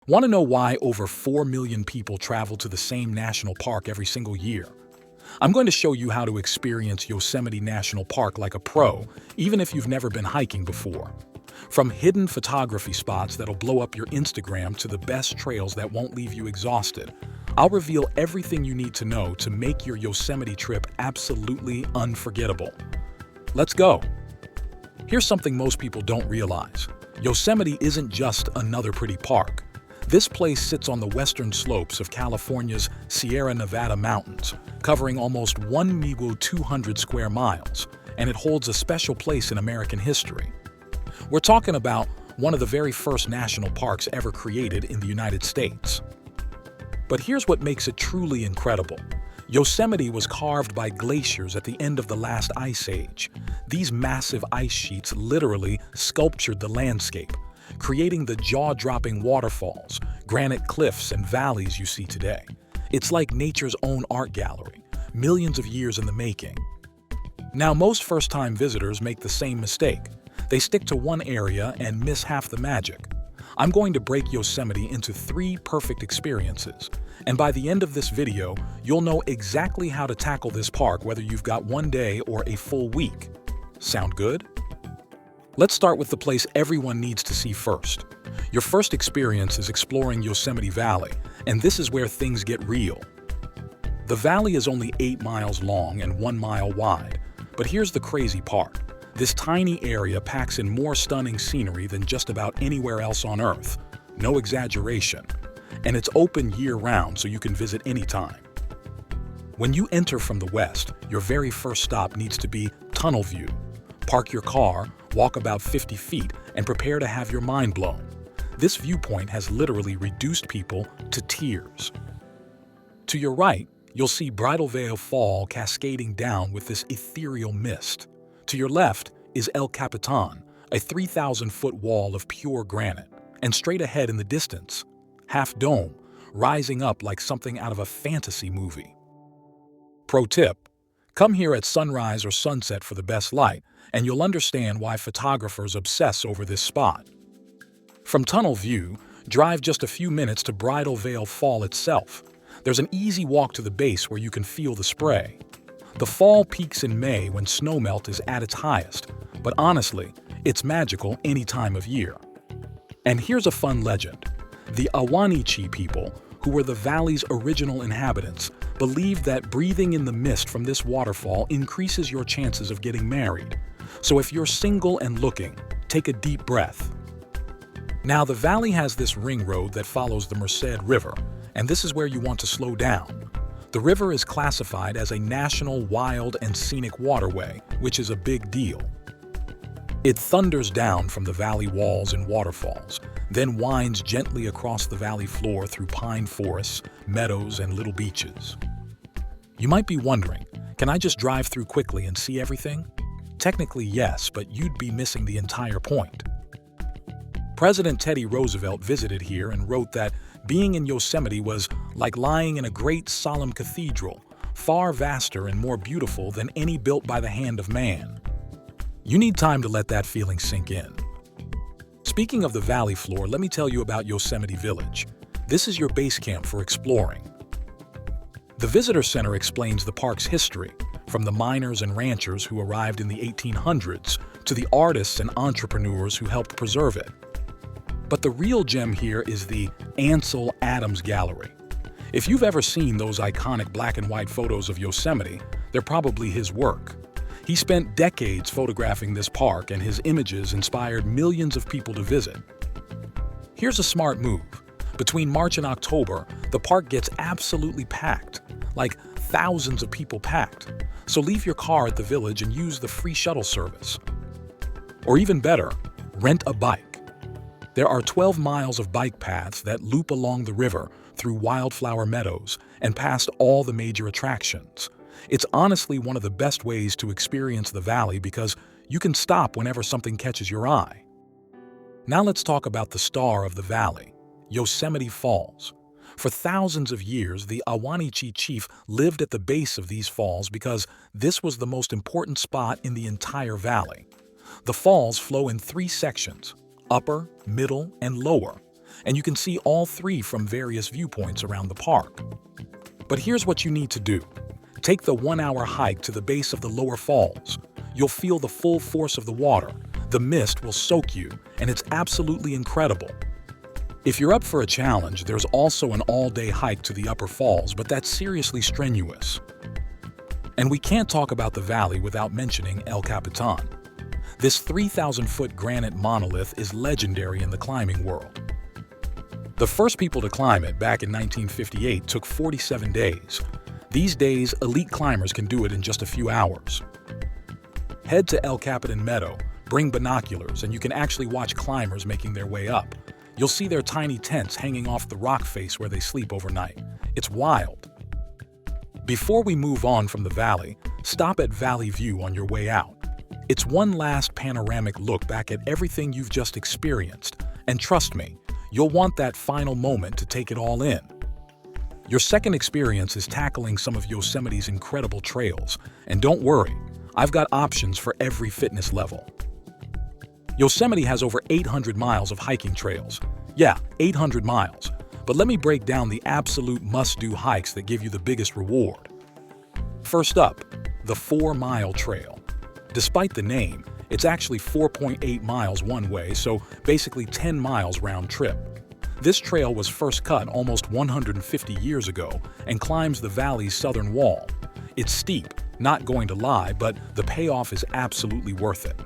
Want to know why over 4 million people travel to the same national park every single year? I'm going to show you how to experience Yosemite National Park like a pro, even if you've never been hiking before. From hidden photography spots that'll blow up your Instagram to the best trails that won't leave you exhausted, I'll reveal everything you need to know to make your Yosemite trip absolutely unforgettable. Let's go! Here's something most people don't realize. Yosemite isn't just another pretty park. This place sits on the western slopes of California's Sierra Nevada mountains, covering almost 1,200 square miles, and it holds a special place in American history. We're talking about one of the very first national parks ever created in the United States. But here's what makes it truly incredible. Yosemite was carved by glaciers at the end of the last ice age. These massive ice sheets literally sculptured the landscape, creating the jaw-dropping waterfalls, granite cliffs, and valleys you see today. It's like nature's own art gallery, millions of years in the making. Now, most first-time visitors make the same mistake. They stick to one area and miss half the magic. I'm going to break Yosemite into 3 perfect experiences, and by the end of this video, you'll know exactly how to tackle this park whether you've got one day or a full week. Sound good? Let's start with the place everyone needs to see first. Your first experience is exploring Yosemite Valley, and this is where things get real. The valley is only 8 miles long and 1 mile wide, but here's the crazy part. This tiny area packs in more stunning scenery than just about anywhere else on Earth. No exaggeration. And it's open year-round so you can visit anytime. When you enter from the west, your very first stop needs to be tunnel view. Park your car, walk about 50 feet, and prepare to have your mind blown. This viewpoint has literally reduced people to tears. To your right, you'll see Bridal Veil Fall cascading down with this ethereal mist. To your left is El Capitan, a 3,000-foot wall of pure granite, and straight ahead in the distance, Half Dome, rising up like something out of a fantasy movie. Pro tip: come here at sunrise or sunset for the best light, and you'll understand why photographers obsess over this spot. From tunnel view, drive just a few minutes to Bridal Veil Fall itself. There's an easy walk to the base where you can feel the spray. The fall peaks in May when snowmelt is at its highest, but honestly, it's magical any time of year. And here's a fun legend. The Awanichi people, who were the valley's original inhabitants, believed that breathing in the mist from this waterfall increases your chances of getting married. So if you're single and looking, take a deep breath. Now, the valley has this ring road that follows the Merced River, and this is where you want to slow down. The river is classified as a national wild and scenic waterway, which is a big deal. It thunders down from the valley walls and waterfalls, then winds gently across the valley floor through pine forests, meadows, and little beaches. You might be wondering, can I just drive through quickly and see everything? Technically, yes, but you'd be missing the entire point. President Teddy Roosevelt visited here and wrote that being in Yosemite was like lying in a great solemn cathedral, far vaster and more beautiful than any built by the hand of man. You need time to let that feeling sink in. Speaking of the valley floor, let me tell you about Yosemite Village. This is your base camp for exploring. The Visitor Center explains the park's history, from the miners and ranchers who arrived in the 1800s to the artists and entrepreneurs who helped preserve it. But the real gem here is the Ansel Adams Gallery. If you've ever seen those iconic black and white photos of Yosemite, they're probably his work. He spent decades photographing this park, and his images inspired millions of people to visit. Here's a smart move. Between March and October, the park gets absolutely packed, like thousands of people packed. So leave your car at the village and use the free shuttle service. Or even better, rent a bike. There are 12 miles of bike paths that loop along the river through wildflower meadows and past all the major attractions. It's honestly one of the best ways to experience the valley because you can stop whenever something catches your eye. Now let's talk about the star of the valley, Yosemite Falls. For thousands of years, the Awanichi chief lived at the base of these falls because this was the most important spot in the entire valley. The falls flow in 3 sections: upper, middle, and lower, and you can see all three from various viewpoints around the park. But here's what you need to do. Take the 1-hour hike to the base of the lower falls. You'll feel the full force of the water. The mist will soak you, and it's absolutely incredible. If you're up for a challenge, there's also an all-day hike to the upper falls, but that's seriously strenuous. And we can't talk about the valley without mentioning El Capitan. This 3,000-foot granite monolith is legendary in the climbing world. The first people to climb it back in 1958 took 47 days. These days, elite climbers can do it in just a few hours. Head to El Capitan Meadow, bring binoculars, and you can actually watch climbers making their way up. You'll see their tiny tents hanging off the rock face where they sleep overnight. It's wild. Before we move on from the valley, stop at Valley View on your way out. It's one last panoramic look back at everything you've just experienced, and trust me, you'll want that final moment to take it all in. Your second experience is tackling some of Yosemite's incredible trails, and don't worry, I've got options for every fitness level. Yosemite has over 800 miles of hiking trails. Yeah, 800 miles. But let me break down the absolute must-do hikes that give you the biggest reward. First up, the 4-mile trail. Despite the name, it's actually 4.8 miles one way, so basically 10 miles round trip. This trail was first cut almost 150 years ago and climbs the valley's southern wall. It's steep, not going to lie, but the payoff is absolutely worth it.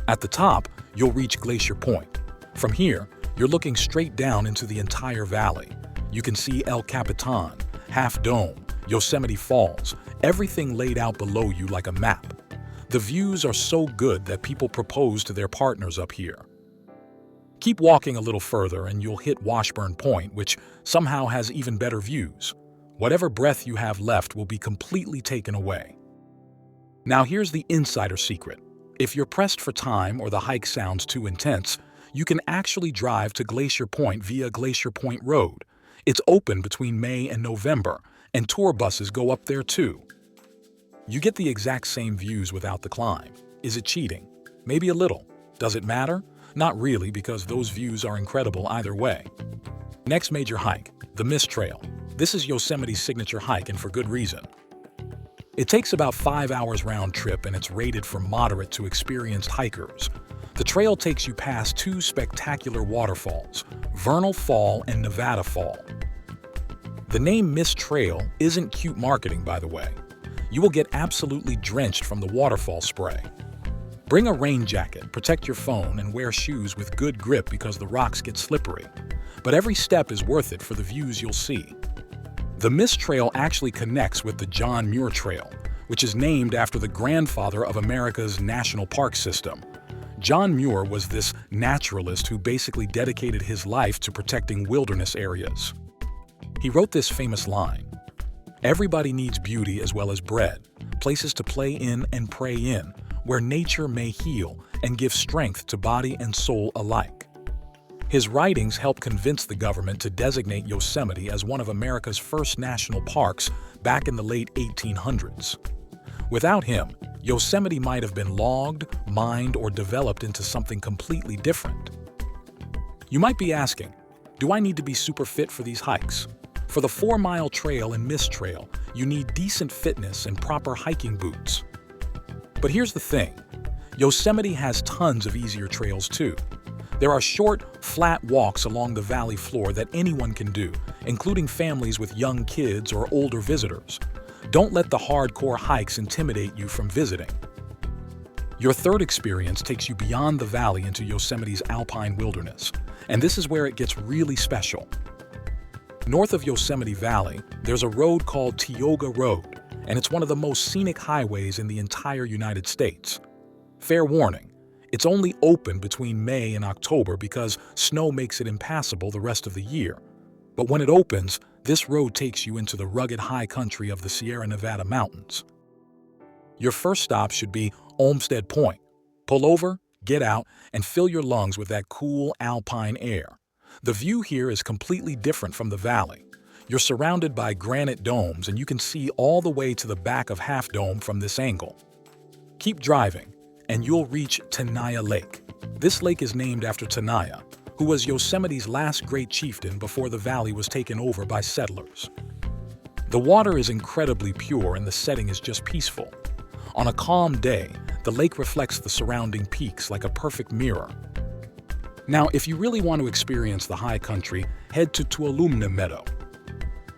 At the top, you'll reach Glacier Point. From here, you're looking straight down into the entire valley. You can see El Capitan, Half Dome, Yosemite Falls, everything laid out below you like a map. The views are so good that people propose to their partners up here. Keep walking a little further and you'll hit Washburn Point, which somehow has even better views. Whatever breath you have left will be completely taken away. Now here's the insider secret. If you're pressed for time or the hike sounds too intense, you can actually drive to Glacier Point via Glacier Point Road. It's open between May and November, and tour buses go up there too. You get the exact same views without the climb. Is it cheating? Maybe a little. Does it matter? Not really, because those views are incredible either way. Next major hike, the Mist Trail. This is Yosemite's signature hike, and for good reason. It takes about 5 hours round trip, and it's rated for moderate to experienced hikers. The trail takes you past two spectacular waterfalls, Vernal Fall and Nevada Fall. The name Mist Trail isn't cute marketing, by the way. You will get absolutely drenched from the waterfall spray. Bring a rain jacket, protect your phone, and wear shoes with good grip because the rocks get slippery. But every step is worth it for the views you'll see. The Mist Trail actually connects with the John Muir Trail, which is named after the grandfather of America's national park system. John Muir was this naturalist who basically dedicated his life to protecting wilderness areas. He wrote this famous line, "Everybody needs beauty as well as bread, places to play in and pray in, where nature may heal and give strength to body and soul alike." His writings helped convince the government to designate Yosemite as one of America's first national parks back in the late 1800s. Without him, Yosemite might have been logged, mined, or developed into something completely different. You might be asking, do I need to be super fit for these hikes? For the 4-mile trail and Mist Trail, you need decent fitness and proper hiking boots. But here's the thing, Yosemite has tons of easier trails too. There are short, flat walks along the valley floor that anyone can do, including families with young kids or older visitors. Don't let the hardcore hikes intimidate you from visiting. Your third experience takes you beyond the valley into Yosemite's alpine wilderness, and this is where it gets really special. North of Yosemite Valley, there's a road called Tioga Road, and it's one of the most scenic highways in the entire United States. Fair warning, it's only open between May and October because snow makes it impassable the rest of the year. But when it opens, this road takes you into the rugged high country of the Sierra Nevada mountains. Your first stop should be Olmsted Point. Pull over, get out, and fill your lungs with that cool alpine air. The view here is completely different from the valley. You're surrounded by granite domes, and you can see all the way to the back of Half Dome from this angle. Keep driving, and you'll reach Tenaya Lake. This lake is named after Tenaya, who was Yosemite's last great chieftain before the valley was taken over by settlers. The water is incredibly pure and the setting is just peaceful. On a calm day, the lake reflects the surrounding peaks like a perfect mirror. Now, if you really want to experience the high country, head to Tuolumne Meadow.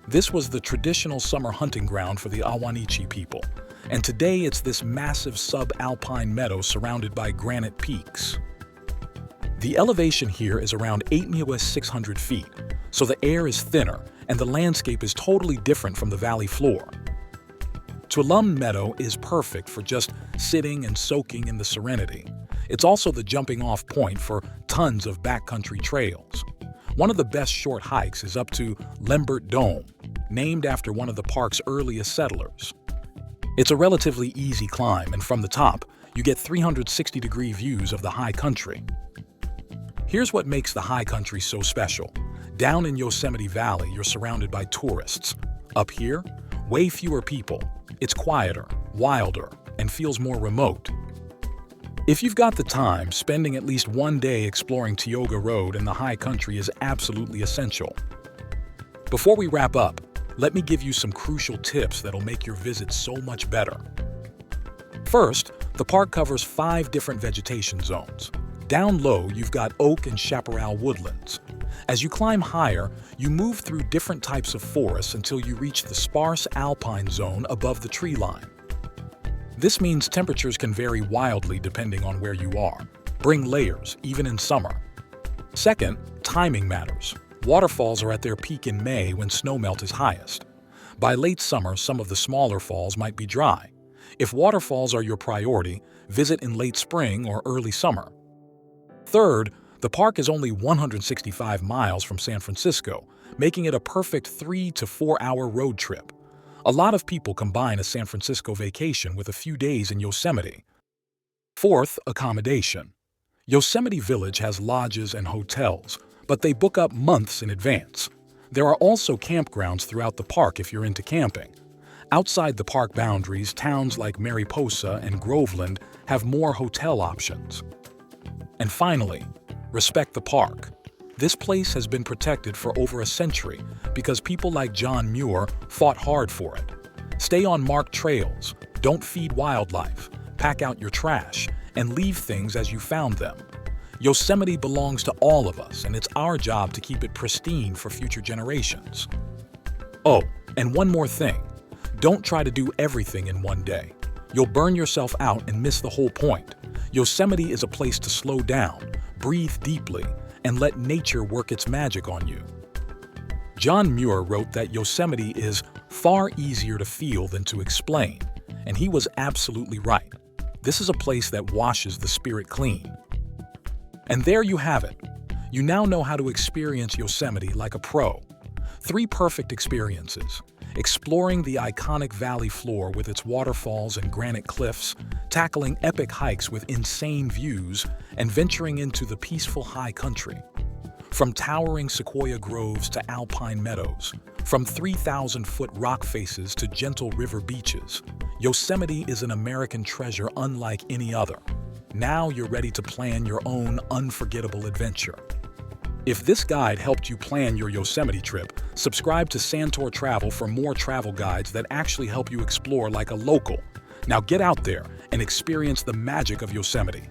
This was the traditional summer hunting ground for the Awanichi people, and today it's this massive subalpine meadow surrounded by granite peaks. The elevation here is around 8,600 feet, so the air is thinner and the landscape is totally different from the valley floor. Tuolumne Meadow is perfect for just sitting and soaking in the serenity. It's also the jumping-off point for tons of backcountry trails. One of the best short hikes is up to Lambert Dome, named after one of the park's earliest settlers. It's a relatively easy climb, and from the top, you get 360-degree views of the high country. Here's what makes the high country so special. Down in Yosemite Valley, you're surrounded by tourists. Up here, way fewer people. It's quieter, wilder, and feels more remote. If you've got the time, spending at least one day exploring Tioga Road in the high country is absolutely essential. Before we wrap up, let me give you some crucial tips that'll make your visit so much better. First, the park covers 5 different vegetation zones. Down low, you've got oak and chaparral woodlands. As you climb higher, you move through different types of forests until you reach the sparse alpine zone above the tree line. This means temperatures can vary wildly depending on where you are. Bring layers, even in summer. Second, timing matters. Waterfalls are at their peak in May when snowmelt is highest. By late summer, some of the smaller falls might be dry. If waterfalls are your priority, visit in late spring or early summer. Third, the park is only 165 miles from San Francisco, making it a perfect 3 to 4 hour road trip. A lot of people combine a San Francisco vacation with a few days in Yosemite. Fourth, accommodation. Yosemite Village has lodges and hotels, but they book up months in advance. There are also campgrounds throughout the park if you're into camping. Outside the park boundaries, towns like Mariposa and Groveland have more hotel options. And finally, respect the park. This place has been protected for over a century because people like John Muir fought hard for it. Stay on marked trails, don't feed wildlife, pack out your trash, and leave things as you found them. Yosemite belongs to all of us, and it's our job to keep it pristine for future generations. Oh, and one more thing. Don't try to do everything in one day. You'll burn yourself out and miss the whole point. Yosemite is a place to slow down, breathe deeply, and let nature work its magic on you. John Muir wrote that Yosemite is far easier to feel than to explain, and he was absolutely right. This is a place that washes the spirit clean. And there you have it. You now know how to experience Yosemite like a pro. 3 perfect experiences. Exploring the iconic valley floor with its waterfalls and granite cliffs, tackling epic hikes with insane views, and venturing into the peaceful high country. From towering sequoia groves to alpine meadows, from 3,000-foot rock faces to gentle river beaches, Yosemite is an American treasure unlike any other. Now you're ready to plan your own unforgettable adventure. If this guide helped you plan your Yosemite trip, subscribe to Santor Travel for more travel guides that actually help you explore like a local. Now get out there and experience the magic of Yosemite.